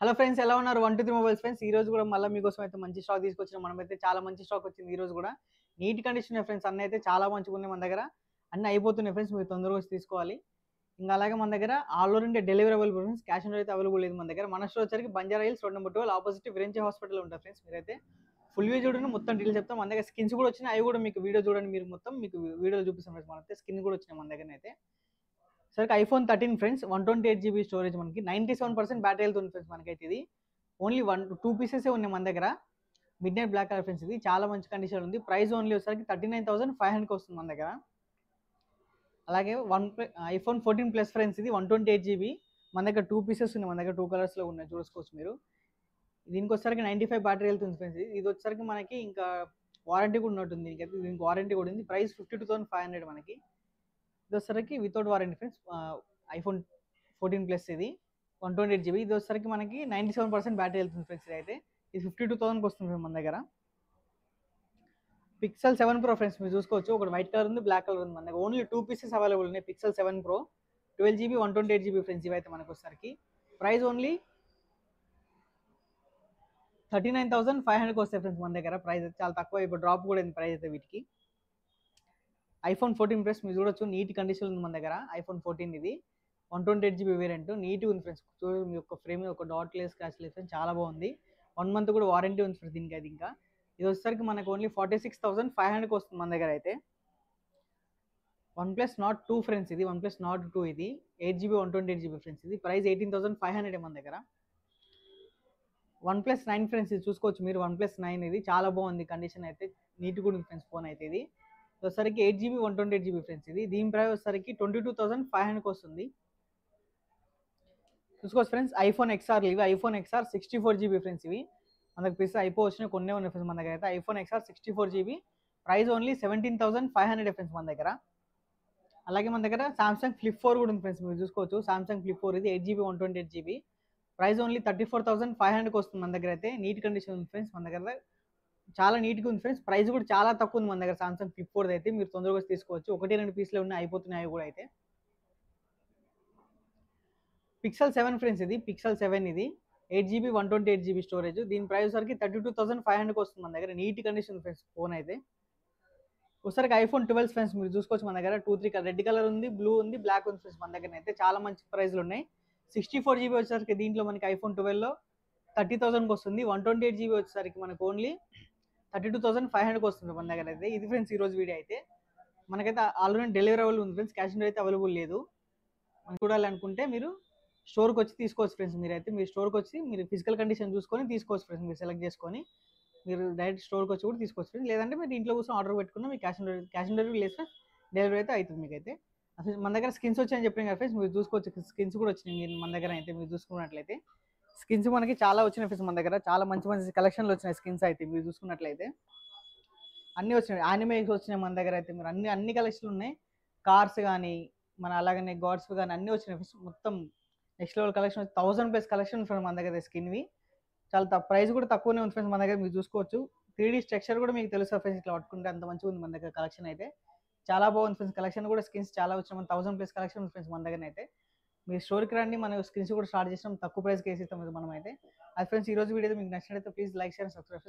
Hello friends, ఎలా ఉన్నారు? 123 mobiles friends. ఈ రోజు కూడా మళ్ళీ మీకోసం అయితే మంచి స్టాక్ తీసుకొచ్చిన మనమైతే చాలా మంచి స్టాక్ వచ్చింది. ఈ రోజు కూడా నీట్ కండిషన్ ఫ్రెండ్స్, అన్నీ అయితే చాలా మంచిగా ఉన్నాయి మన దగ్గర. అన్నీ అయిపోతున్నాయి ఫ్రెండ్స్, మీరు తొందరగా వచ్చి తీసుకోవాలి. ఇంకా అలాగే మన దగ్గర all over India delivery available friends. Cash on delivery అయితే అవైలబుల్ లేదు మన దగ్గర. మన స్టోర్ వచ్చరికి Banjara hills road number 12 opposite Virinchi hospital ఉంటుంది ఫ్రెండ్స్. మీరైతే ఫుల్ వ్యూ చూడండి, మొత్తం డీటెయిల్స్ చెప్తాం. మన దగ్గర స్కిన్స్ కూడా వచ్చినాయి, అవి కూడా మీకు వీడియో చూడండి. మీరు మొత్తం మీకు వీడియో చూపిస్తాం ఫ్రెండ్స్. మనైతే స్కిన్ కూడా వచ్చినాయి మన దగ్గర అయితే. సరే, iPhone 13 ఫ్రెండ్స్, 128 GB స్టోరేజ్, మనకి 97% బ్యాటరీ వెళ్తుంది ఫ్రెండ్స్. మనకైతే ఇది ఓన్లీ 2 పీసెస్ ఉన్నాయి మన దగ్గర. Midnight black colour friends, ఇది చాలా మంచి కండిషన్ ఉంది. ప్రైస్ ఓన్లీ వచ్చేసరికి 39,500కి వస్తుంది మన దగ్గర. అలాగే iPhone 14 ప్లస్ ఫ్రెండ్స్, ఇది 128 GB. మన దగ్గర 2 పీసెస్ ఉన్నాయి, మన దగ్గర 2 కలర్స్లో ఉన్నాయి, చూసుకోవచ్చు మీరు. దీనికి వచ్చేసరికి 95 బ్యాటరీ వెళ్తుంది ఫ్రెండ్స్. ఇది వచ్చేసరికి మనకి ఇంకా వారంటీ కూడా ఉన్నట్టుంది. దీనికి వారంటీ కూడా ఉంది. ప్రైస్ 52,500 మనకి. ఇది వచ్చేసరికి without warranty friends. iPhone 14 plus ఇది 128 GB. ఇది వచ్చేసరికి మనకి 97% బ్యాటరీ వెళ్తుంది ఫ్రెండ్స్. ఇది అయితే ఇది 52,000కి వస్తుంది మన దగ్గర. Pixel 7 Pro ఫ్రెండ్స్, మీరు చూసుకోవచ్చు. ఒకటి వైట్ కలర్ ఉంది, బ్లాక్ కలర్ ఉంది. మన దగ్గర ఓన్లీ 2 పీసెస్ అవైలబుల్ ఉన్నాయి. Pixel 7 Pro 12 GB 128 GB friends. ఇవైతే మనకు వచ్చేసరికి ప్రైస్ ఓన్లీ 39,500కి వస్తాయి ఫ్రెండ్స్ మన దగ్గర. ప్రైస్ అయితే చాలా తక్కువ, ఇప్పుడు డ్రాప్ కూడా అయింది ప్రైస్ అయితే వీటికి. iPhone 14 ప్లస్ మీరు చూడొచ్చు, నీట్ కండిషన్ ఉంది మన దగ్గర. iPhone 14 ఇది 128 GB వేరియంట్, నీట్గా ఉంది ఫ్రెండ్స్. చూడండి, మీ యొక్క ఫ్రేమ్ ఒక డాట్ లేదు, స్క్రాచ్ లేదు ఫ్రెండ్స్, చాలా బాగుంది. 1 మంత్ కూడా వారంటీ ఉంది ఫ్రెండ్స్ దీనికి. అది ఇంకా ఇది వచ్చేసరికి మనకు ఓన్లీ 46,500కి వస్తుంది మన దగ్గర అయితే. OnePlus Nord 2 ఫ్రెండ్స్, ఇది OnePlus Nord 2 ఇది 8 GB 128 GB ఫ్రెండ్స్. ఇది ప్రైస్ 18,500 మన దగ్గర. OnePlus 9 ఫ్రెండ్స్, ఇది చూసుకోవచ్చు మీరు. OnePlus 9 ఇది చాలా బాగుంది కండిషన్ అయితే, నీట్ కూడా ఉంది ఫ్రెండ్స్ ఫోన్ అయితే. ఇది వచ్చేసరికి 8 GB 128 GB ఫ్రెండ్స్. ఇది దీని ప్రైస్ వచ్చేసరికి 22,500కి వస్తుంది. చూసుకోవచ్చు ఫ్రెండ్స్. iPhone XR ఇవి iPhone XR 64 GB ఫ్రెండ్స్. ఇవి మనకు పీసెస్ అయిపోవచ్చినాయి, కొన్ని ఉన్నాయి ఫ్రెండ్స్ మన దగ్గర అయితే. iPhone XR 64 GB price only 17,500 friends మన దగ్గర. అలాగే మన దగ్గర Samsung Flip 4 కూడా ఉంది ఫ్రెండ్స్, మీరు చూసుకోవచ్చు. Samsung Flip 4 ఇది 8 GB 128 GB ప్రైస్ ఓన్లీ 34,500కి వస్తుంది మన దగ్గర అయితే. నీట్ కండిషన్ ఉంది ఫ్రెండ్స్ మన దగ్గర, చాలా నీట్గా ఉంది ఫ్రెండ్స్. ప్రైస్ కూడా చాలా తక్కువ ఉంది మన దగ్గర Samsung Flip 4 అయితే. మీరు తొందరగా తీసుకోవచ్చు, 1-2 పీసులు ఉన్నాయి, అయిపోతున్నాయి కూడా అయితే. Pixel 7 ఫ్రెండ్స్, ఇది Pixel 7 ఇది 8 GB 128 GB స్టోరేజ్. దీని ప్రైస్ వరకు 32,500కి వస్తుంది మన దగ్గర. నీట్ కండిషన్ ఫ్రెండ్స్ ఫోన్ అయితే. ఒకసారి iPhone 12 ఫ్రెండ్స్, మీరు చూసుకోవచ్చు మన దగ్గర 2-3 కలర్, రెడ్ కలర్ ఉంది, బ్లూ ఉంది, బ్లాక్ ఉంది ఫ్రెండ్స్ మన దగ్గర అయితే. చాలా మంచి ప్రైస్లు ఉన్నాయి. 64 GB వచ్చేసరికి దీంట్లో మనకి iPhone 12లో 30,000కి వస్తుంది. 128 GB వచ్చేసరికి మనకు ఓన్లీ 32,500కి వస్తుంది మన దగ్గర అయితే. ఇది ఫ్రెండ్స్ ఈరోజు వీడియో అయితే. మనకైతే ఆల్రెడీ డెలివరీ అవైలబుల్ ఉంది ఫ్రెండ్స్, క్యాష్ ఆన్ డెలివరీ అయితే అవైలబుల్ లేదు. మనం చూడాలనుకుంటే మీరు స్టోర్కి వచ్చి తీసుకోవచ్చు ఫ్రెండ్స్. మీరైతే మీరు స్టోర్కి వచ్చి మీరు ఫిజికల్ కండిషన్ చూసుకొని తీసుకోవచ్చు ఫ్రెండ్స్. మీరు సెలెక్ట్ చేసుకొని మీరు డైరెక్ట్ స్టోర్కి వచ్చి కూడా తీసుకోవచ్చు ఫ్రెండ్స్. లేదంటే మీరు ఇంట్లో కూర్చొని ఆర్డర్ పెట్టుకున్నా మీకు క్యాష్ ఆన్ డెలివరీ లేదు ఫ్రెండ్స్, డెలివరీ అయితే అవుతుంది మీకైతే. అసలు మన దగ్గర స్కిన్స్ వచ్చాయని చెప్పాను కదా ఫ్రెండ్స్, మీరు చూసుకోవచ్చు. స్కిన్స్ కూడా వచ్చినాయి మన దగ్గర అయితే. మీరు చూసుకున్నట్లయితే స్కిన్స్ మనకి చాలా వచ్చినాయి ఫ్రెండ్స్ మన దగ్గర. చాలా మంచి మంచి కలెక్షన్లు వచ్చినాయి స్కిన్స్ అయితే. మీరు చూసుకున్నట్లయితే అన్నీ వచ్చినాయి, యానిమేస్ వచ్చినాయి మన దగ్గర అయితే. మీరు అన్ని కలెక్షన్లు ఉన్నాయి. కార్స్ కానీ మన అలాగనే గాడ్స్ కానీ అన్నీ వచ్చినాయి ఫ్రెండ్స్. మొత్తం next level collection 1000+ collection friends మన దగ్గర స్కిన్వి. చాలా ప్రైస్ కూడా తక్కువనే ఉంది ఫ్రెండ్స్ మన దగ్గర. మీరు చూసుకోవచ్చు. 3D స్ట్రక్చర్ కూడా మీకు తెలుసు ఫ్రెండ్స్, ఇట్లా పట్టుకుంటే అంత మంచిగా ఉంది మన దగ్గర కలెక్షన్ అయితే. చాలా బాగుంది ఫ్రెండ్స్ కలెక్షన్ కూడా. స్కిన్స్ చాలా వచ్చినాయి, 1000+ కలెక్షన్ ఉంది ఫ్రెండ్స్ మన దగ్గర అయితే. మీ స్టోర్కి రండి, మన స్కిన్స్ కూడా స్టార్ట్ చేసినాం, తక్కువ ప్రైస్కి వేసిస్తాం మనం అయితే. అది ఫ్రెండ్స్ ఈరోజు వీడియో మీకు నచ్చినట్లయితే ప్లీజ్ లైక్, షేర్, సబ్స్క్రైబ్.